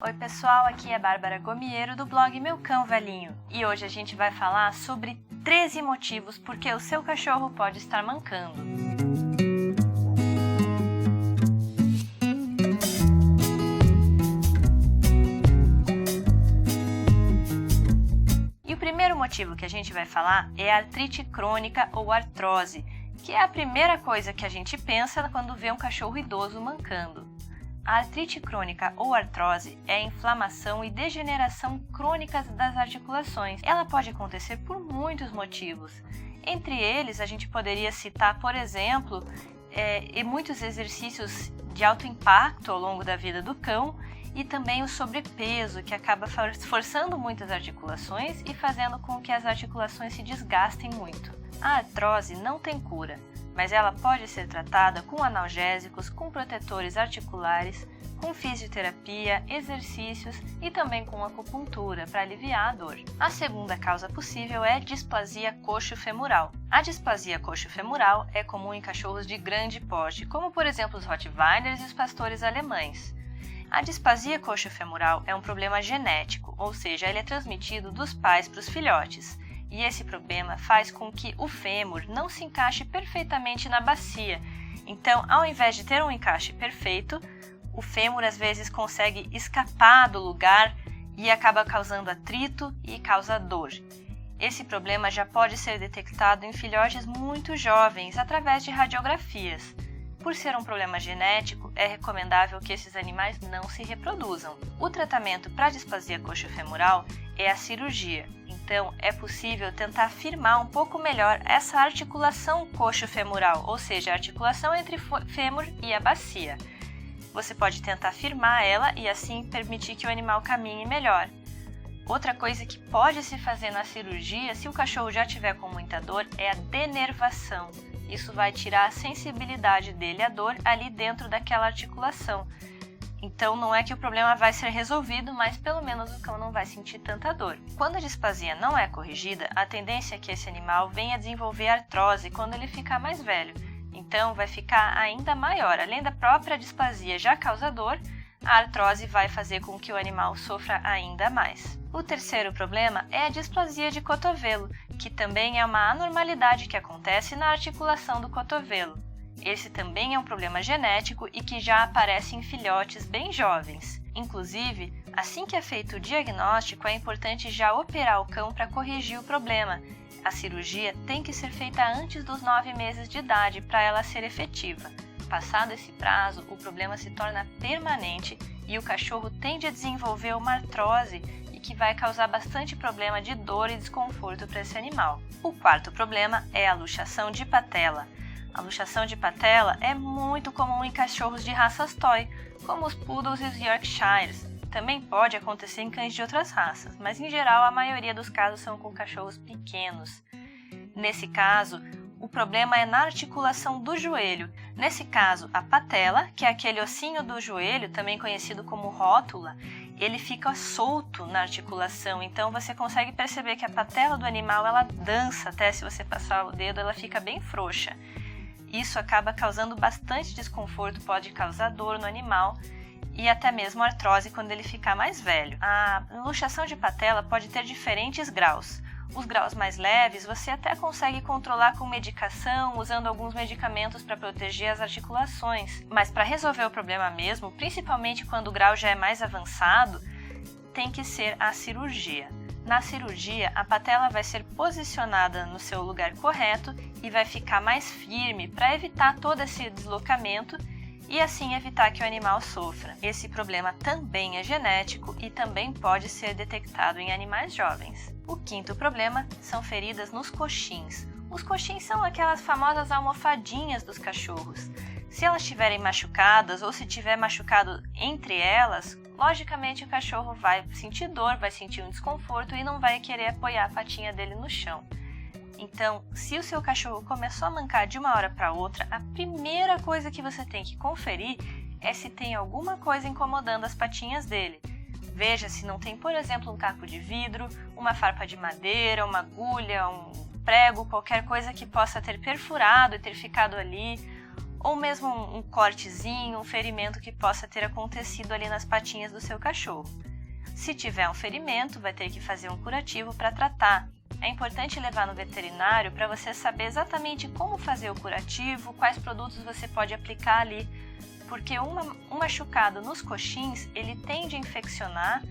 Oi pessoal, aqui é Bárbara Gomiero do blog Meu Cão Velhinho e hoje a gente vai falar sobre 13 motivos por que o seu cachorro pode estar mancando. E o primeiro motivo que a gente vai falar é a artrite crônica ou artrose, que é a primeira coisa que a gente pensa quando vê um cachorro idoso mancando. A artrite crônica ou artrose é a inflamação e degeneração crônicas das articulações. Ela pode acontecer por muitos motivos. Entre eles, a gente poderia citar, por exemplo, muitos exercícios de alto impacto ao longo da vida do cão e também o sobrepeso, que acaba forçando muitas articulações e fazendo com que as articulações se desgastem muito. A artrose não tem cura, mas ela pode ser tratada com analgésicos, com protetores articulares, com fisioterapia, exercícios e também com acupuntura para aliviar a dor. A segunda causa possível é displasia coxo-femoral. A displasia coxo-femoral é comum em cachorros de grande porte, como por exemplo os Rottweilers e os pastores alemães. A displasia coxo-femoral é um problema genético, ou seja, ele é transmitido dos pais para os filhotes. E esse problema faz com que o fêmur não se encaixe perfeitamente na bacia. Então, ao invés de ter um encaixe perfeito, o fêmur às vezes consegue escapar do lugar e acaba causando atrito e causa dor. Esse problema já pode ser detectado em filhotes muito jovens através de radiografias. Por ser um problema genético, é recomendável que esses animais não se reproduzam. O tratamento para a displasia coxo-femoral é a cirurgia. Então, é possível tentar firmar um pouco melhor essa articulação coxo-femoral, ou seja, a articulação entre o fêmur e a bacia. Você pode tentar firmar ela e assim permitir que o animal caminhe melhor. Outra coisa que pode se fazer na cirurgia, se o cachorro já tiver com muita dor, é a denervação. Isso vai tirar a sensibilidade dele à dor ali dentro daquela articulação. Então não é que o problema vai ser resolvido, mas pelo menos o cão não vai sentir tanta dor. Quando a displasia não é corrigida, a tendência é que esse animal venha a desenvolver artrose quando ele ficar mais velho. Então vai ficar ainda maior. Além da própria displasia já causa dor, a artrose vai fazer com que o animal sofra ainda mais. O terceiro problema é a displasia de cotovelo, que também é uma anormalidade que acontece na articulação do cotovelo. Esse também é um problema genético e que já aparece em filhotes bem jovens. Inclusive, assim que é feito o diagnóstico, é importante já operar o cão para corrigir o problema. A cirurgia tem que ser feita antes dos 9 meses de idade para ela ser efetiva. Passado esse prazo, o problema se torna permanente e o cachorro tende a desenvolver uma artrose e que vai causar bastante problema de dor e desconforto para esse animal. O quarto problema é a luxação de patela. A luxação de patela é muito comum em cachorros de raças toy, como os poodles e os yorkshires. Também pode acontecer em cães de outras raças, mas em geral a maioria dos casos são com cachorros pequenos. Nesse caso, o problema é na articulação do joelho. Nesse caso, a patela, que é aquele ossinho do joelho, também conhecido como rótula, ele fica solto na articulação, então você consegue perceber que a patela do animal ela dança, até se você passar o dedo ela fica bem frouxa. Isso acaba causando bastante desconforto, pode causar dor no animal e até mesmo artrose quando ele ficar mais velho. A luxação de patela pode ter diferentes graus. Os graus mais leves você até consegue controlar com medicação, usando alguns medicamentos para proteger as articulações. Mas para resolver o problema mesmo, principalmente quando o grau já é mais avançado, tem que ser a cirurgia. Na cirurgia, a patela vai ser posicionada no seu lugar correto e vai ficar mais firme para evitar todo esse deslocamento e assim evitar que o animal sofra. Esse problema também é genético e também pode ser detectado em animais jovens. O quinto problema são feridas nos coxins. Os coxins são aquelas famosas almofadinhas dos cachorros. Se elas estiverem machucadas ou se tiver machucado entre elas, logicamente o cachorro vai sentir dor, vai sentir um desconforto e não vai querer apoiar a patinha dele no chão. Então, se o seu cachorro começou a mancar de uma hora para outra, a primeira coisa que você tem que conferir é se tem alguma coisa incomodando as patinhas dele. Veja se não tem, por exemplo, um caco de vidro, uma farpa de madeira, uma agulha, um prego, qualquer coisa que possa ter perfurado e ter ficado ali, ou mesmo um cortezinho, um ferimento que possa ter acontecido ali nas patinhas do seu cachorro. Se tiver um ferimento, vai ter que fazer um curativo para tratar. É importante levar no veterinário para você saber exatamente como fazer o curativo, quais produtos você pode aplicar ali, porque um machucado nos coxins, ele tende a infeccionar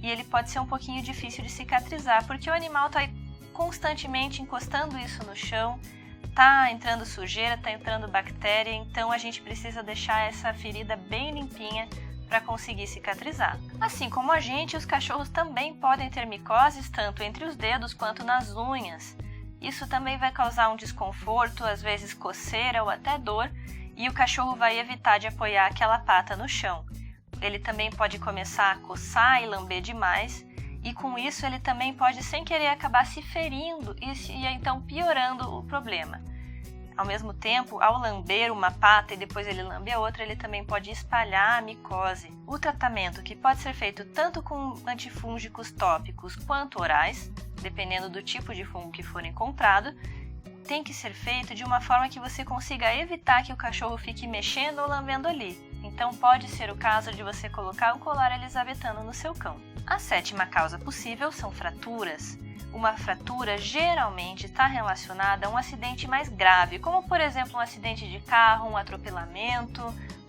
e ele pode ser um pouquinho difícil de cicatrizar, porque o animal está constantemente encostando isso no chão, está entrando sujeira, está entrando bactéria, então a gente precisa deixar essa ferida bem limpinha para conseguir cicatrizar. Assim como a gente, os cachorros também podem ter micoses tanto entre os dedos quanto nas unhas. Isso também vai causar um desconforto, às vezes coceira ou até dor, e o cachorro vai evitar de apoiar aquela pata no chão. Ele também pode começar a coçar e lamber demais, e com isso ele também pode sem querer acabar se ferindo e então piorando o problema. Ao mesmo tempo, ao lamber uma pata e depois ele lamber a outra, ele também pode espalhar a micose. O tratamento, que pode ser feito tanto com antifúngicos tópicos quanto orais, dependendo do tipo de fungo que for encontrado, tem que ser feito de uma forma que você consiga evitar que o cachorro fique mexendo ou lambendo ali. Então pode ser o caso de você colocar um colar elisabetano no seu cão. A 7ª causa possível são fraturas. Uma fratura geralmente está relacionada a um acidente mais grave, como por exemplo um acidente de carro, um atropelamento,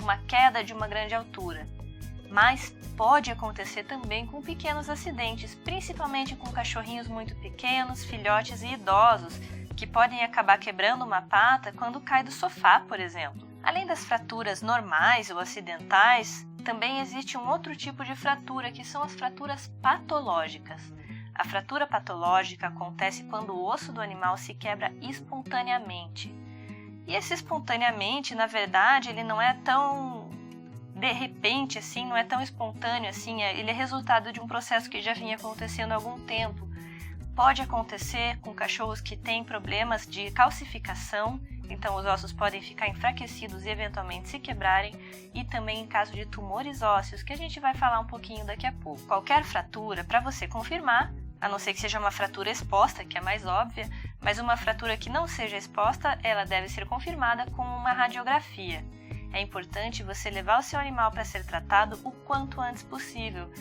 uma queda de uma grande altura. Mas pode acontecer também com pequenos acidentes, principalmente com cachorrinhos muito pequenos, filhotes e idosos, que podem acabar quebrando uma pata quando cai do sofá, por exemplo. Além das fraturas normais ou acidentais, também existe um outro tipo de fratura, que são as fraturas patológicas. A fratura patológica acontece quando o osso do animal se quebra espontaneamente. E esse espontaneamente, na verdade, ele não é tão de repente assim, não é tão espontâneo assim, ele é resultado de um processo que já vinha acontecendo há algum tempo. Pode acontecer com cachorros que têm problemas de calcificação, então os ossos podem ficar enfraquecidos e eventualmente se quebrarem, e também em caso de tumores ósseos, que a gente vai falar um pouquinho daqui a pouco. Qualquer fratura, para você confirmar, a não ser que seja uma fratura exposta, que é mais óbvia, mas uma fratura que não seja exposta, ela deve ser confirmada com uma radiografia. É importante você levar o seu animal para ser tratado o quanto antes possível,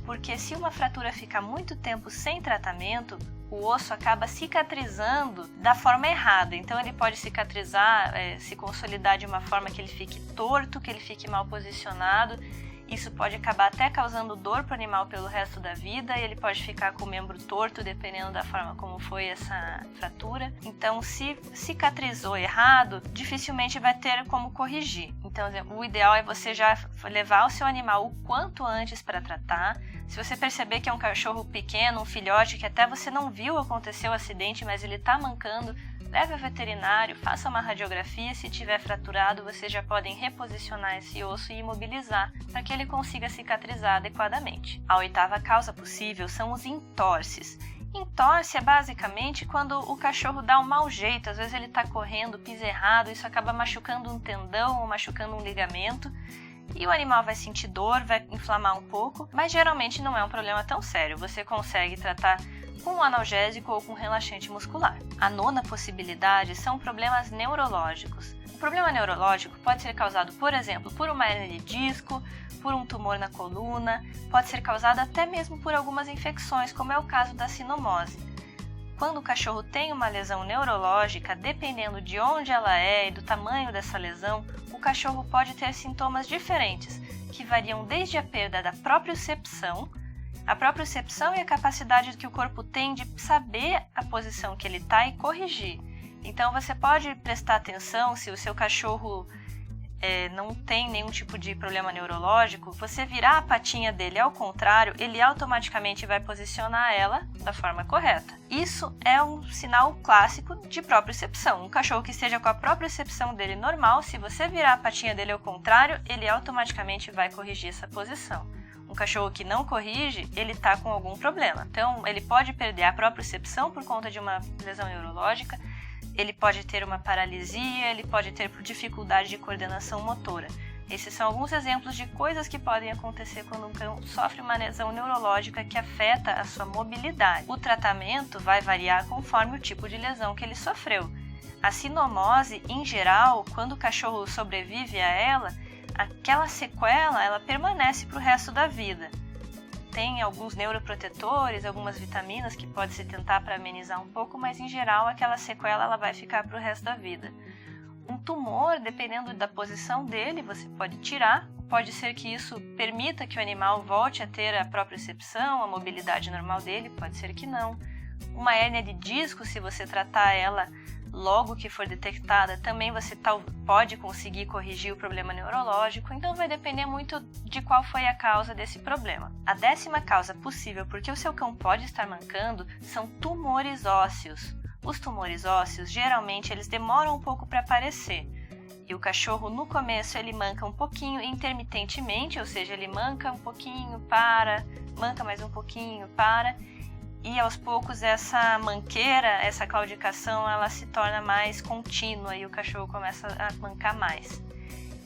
porque se uma fratura ficar muito tempo sem tratamento, o osso acaba cicatrizando da forma errada. Então ele pode cicatrizar, se consolidar de uma forma que ele fique torto, que ele fique mal posicionado. Isso pode acabar até causando dor para o animal pelo resto da vida, e ele pode ficar com o membro torto dependendo da forma como foi essa fratura. Então, se cicatrizou errado, dificilmente vai ter como corrigir. Então, o ideal é você já levar o seu animal o quanto antes para tratar. Se você perceber que é um cachorro pequeno, um filhote, que até você não viu acontecer o acidente, mas ele está mancando, leve ao veterinário, faça uma radiografia. Se tiver fraturado, vocês já podem reposicionar esse osso e imobilizar para que ele consiga cicatrizar adequadamente. A 8ª causa possível são os entorses. Entorse é basicamente quando o cachorro dá um mau jeito, às vezes ele está correndo, pisa errado, isso acaba machucando um tendão ou machucando um ligamento, e o animal vai sentir dor, vai inflamar um pouco, mas geralmente não é um problema tão sério, você consegue tratar com um analgésico ou com relaxante muscular. A 9ª possibilidade são problemas neurológicos. O problema neurológico pode ser causado, por exemplo, por uma hernia de disco, por um tumor na coluna, pode ser causado até mesmo por algumas infecções, como é o caso da sinomose. Quando o cachorro tem uma lesão neurológica, dependendo de onde ela é e do tamanho dessa lesão, o cachorro pode ter sintomas diferentes, que variam desde a perda da propriocepção. A propriocepção é a capacidade que o corpo tem de saber a posição que ele está e corrigir. Então você pode prestar atenção se o seu cachorro não tem nenhum tipo de problema neurológico, você virar a patinha dele ao contrário, ele automaticamente vai posicionar ela da forma correta. Isso é um sinal clássico de propriocepção. Um cachorro que esteja com a propriocepção dele normal, se você virar a patinha dele ao contrário, ele automaticamente vai corrigir essa posição. Um cachorro que não corrige, ele está com algum problema. Então, ele pode perder a propriocepção por conta de uma lesão neurológica, ele pode ter uma paralisia, ele pode ter dificuldade de coordenação motora. Esses são alguns exemplos de coisas que podem acontecer quando um cão sofre uma lesão neurológica que afeta a sua mobilidade. O tratamento vai variar conforme o tipo de lesão que ele sofreu. A sinomose, em geral, quando o cachorro sobrevive a ela, aquela sequela ela permanece para o resto da vida. Tem alguns neuroprotetores, algumas vitaminas que pode se tentar para amenizar um pouco, mas em geral aquela sequela ela vai ficar para o resto da vida. Um tumor, dependendo da posição dele, você pode tirar. Pode ser que isso permita que o animal volte a ter a propriocepção, a mobilidade normal dele, pode ser que não. Uma hérnia de disco, se você tratar ela logo que for detectada, também você pode conseguir corrigir o problema neurológico, então vai depender muito de qual foi a causa desse problema. A 10ª causa possível por que o seu cão pode estar mancando são tumores ósseos. Os tumores ósseos, geralmente, eles demoram um pouco para aparecer. E o cachorro, no começo, ele manca um pouquinho intermitentemente, ou seja, ele manca um pouquinho, para, manca mais um pouquinho, para. E aos poucos essa manqueira, essa claudicação, ela se torna mais contínua e o cachorro começa a mancar mais.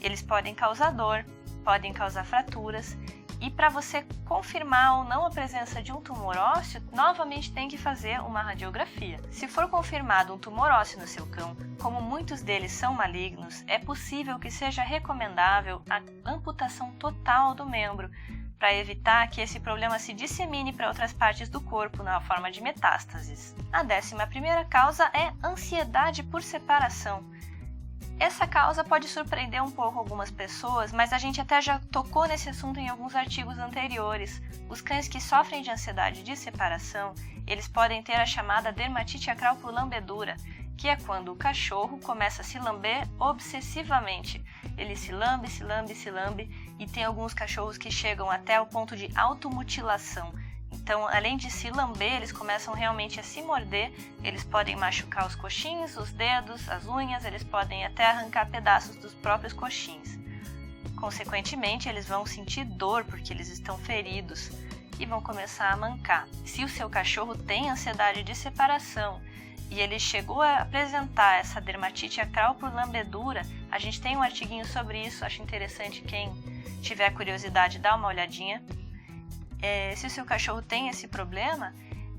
Eles podem causar dor, podem causar fraturas. E para você confirmar ou não a presença de um tumor ósseo, novamente tem que fazer uma radiografia. Se for confirmado um tumor ósseo no seu cão, como muitos deles são malignos, é possível que seja recomendável a amputação total do membro, para evitar que esse problema se dissemine para outras partes do corpo na forma de metástases. A 11ª causa é ansiedade por separação. Essa causa pode surpreender um pouco algumas pessoas, mas a gente até já tocou nesse assunto em alguns artigos anteriores. Os cães que sofrem de ansiedade de separação, eles podem ter a chamada dermatite acral por lambedura, que é quando o cachorro começa a se lamber obsessivamente. Ele se lambe, se lambe, se lambe, e tem alguns cachorros que chegam até o ponto de automutilação. Então, além de se lamber, eles começam realmente a se morder, eles podem machucar os coxins, os dedos, as unhas, eles podem até arrancar pedaços dos próprios coxins. Consequentemente, eles vão sentir dor porque eles estão feridos e vão começar a mancar. Se o seu cachorro tem ansiedade de separação e ele chegou a apresentar essa dermatite acral por lambedura, a gente tem um artiguinho sobre isso, acho interessante quem tiver curiosidade dar uma olhadinha. Se o seu cachorro tem esse problema,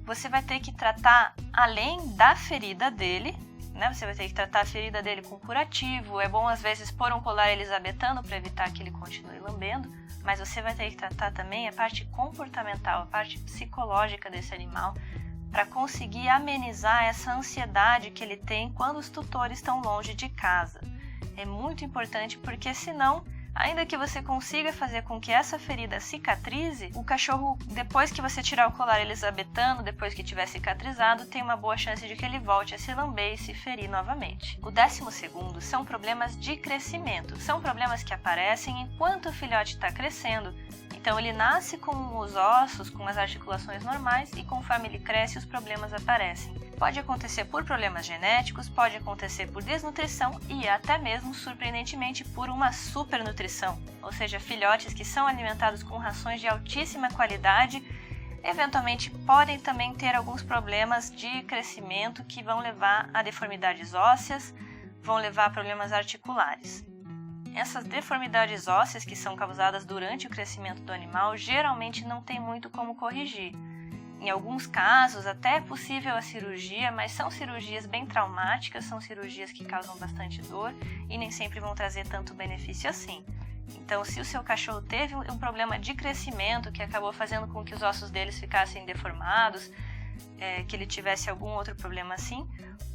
você vai ter que tratar além da ferida dele, né? Você vai ter que tratar a ferida dele com curativo. É bom às vezes pôr um colar elisabetano para evitar que ele continue lambendo, mas você vai ter que tratar também a parte comportamental, a parte psicológica desse animal, para conseguir amenizar essa ansiedade que ele tem quando os tutores estão longe de casa. É muito importante porque senão, ainda que você consiga fazer com que essa ferida cicatrize, o cachorro, depois que você tirar o colar elisabetano, depois que tiver cicatrizado, tem uma boa chance de que ele volte a se lamber e se ferir novamente. O 12º são problemas de crescimento. São problemas que aparecem enquanto o filhote está crescendo. Então ele nasce com os ossos, com as articulações normais e conforme ele cresce os problemas aparecem. Pode acontecer por problemas genéticos, pode acontecer por desnutrição e até mesmo, surpreendentemente, por uma supernutrição, ou seja, filhotes que são alimentados com rações de altíssima qualidade, eventualmente podem também ter alguns problemas de crescimento que vão levar a deformidades ósseas, vão levar a problemas articulares. Essas deformidades ósseas que são causadas durante o crescimento do animal geralmente não tem muito como corrigir. Em alguns casos até é possível a cirurgia, mas são cirurgias bem traumáticas, são cirurgias que causam bastante dor e nem sempre vão trazer tanto benefício assim. Então, se o seu cachorro teve um problema de crescimento que acabou fazendo com que os ossos deles ficassem deformados, que ele tivesse algum outro problema assim,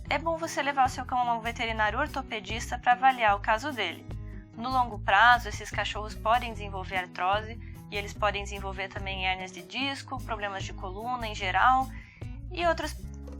é bom você levar o seu cão a um veterinário ortopedista para avaliar o caso dele. No longo prazo, esses cachorros podem desenvolver artrose e eles podem desenvolver também hérnias de disco, problemas de coluna em geral e outros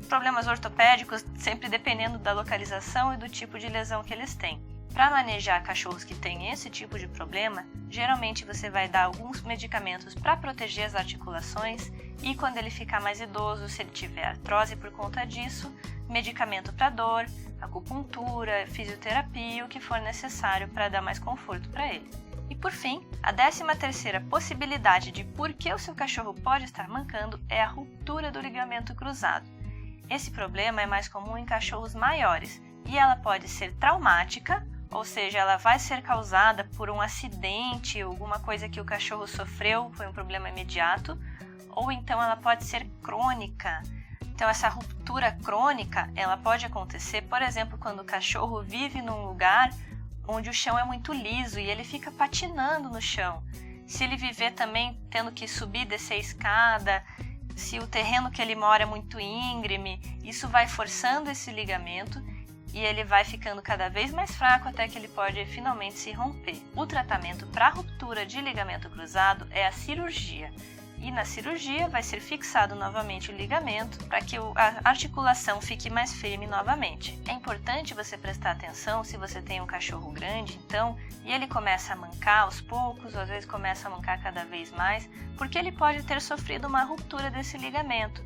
problemas ortopédicos, sempre dependendo da localização e do tipo de lesão que eles têm. Para manejar cachorros que têm esse tipo de problema, geralmente você vai dar alguns medicamentos para proteger as articulações e quando ele ficar mais idoso, se ele tiver artrose por conta disso, medicamento para dor, acupuntura, fisioterapia, o que for necessário para dar mais conforto para ele. E por fim, a 13ª possibilidade de por que o seu cachorro pode estar mancando é a ruptura do ligamento cruzado. Esse problema é mais comum em cachorros maiores e ela pode ser traumática, ou seja, ela vai ser causada por um acidente, alguma coisa que o cachorro sofreu, foi um problema imediato, ou então ela pode ser crônica. Então essa ruptura crônica, ela pode acontecer, por exemplo, quando o cachorro vive num lugar onde o chão é muito liso e ele fica patinando no chão. Se ele viver também tendo que subir e descer a escada, se o terreno que ele mora é muito íngreme, isso vai forçando esse ligamento e ele vai ficando cada vez mais fraco até que ele pode finalmente se romper. O tratamento para ruptura de ligamento cruzado é a cirurgia. E na cirurgia vai ser fixado novamente o ligamento para que a articulação fique mais firme novamente. É importante você prestar atenção se você tem um cachorro grande, então, e ele começa a mancar aos poucos, ou às vezes começa a mancar cada vez mais, porque ele pode ter sofrido uma ruptura desse ligamento.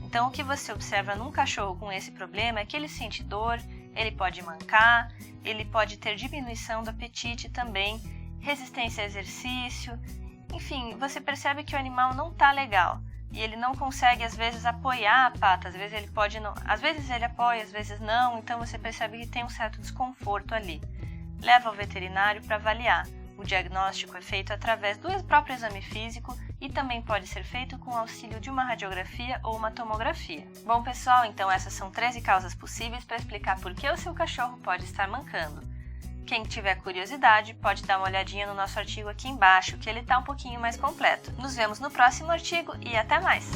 Então, o que você observa num cachorro com esse problema é que ele sente dor, ele pode mancar, ele pode ter diminuição do apetite também, resistência a exercício. Enfim, você percebe que o animal não está legal e ele não consegue às vezes apoiar a pata, às vezes ele pode não, às vezes ele apoia, às vezes não, então você percebe que tem um certo desconforto ali. Leva ao veterinário para avaliar. O diagnóstico é feito através do próprio exame físico e também pode ser feito com o auxílio de uma radiografia ou uma tomografia. Bom pessoal, então essas são 13 causas possíveis para explicar por que o seu cachorro pode estar mancando. Quem tiver curiosidade pode dar uma olhadinha no nosso artigo aqui embaixo, que ele está um pouquinho mais completo. Nos vemos no próximo artigo e até mais!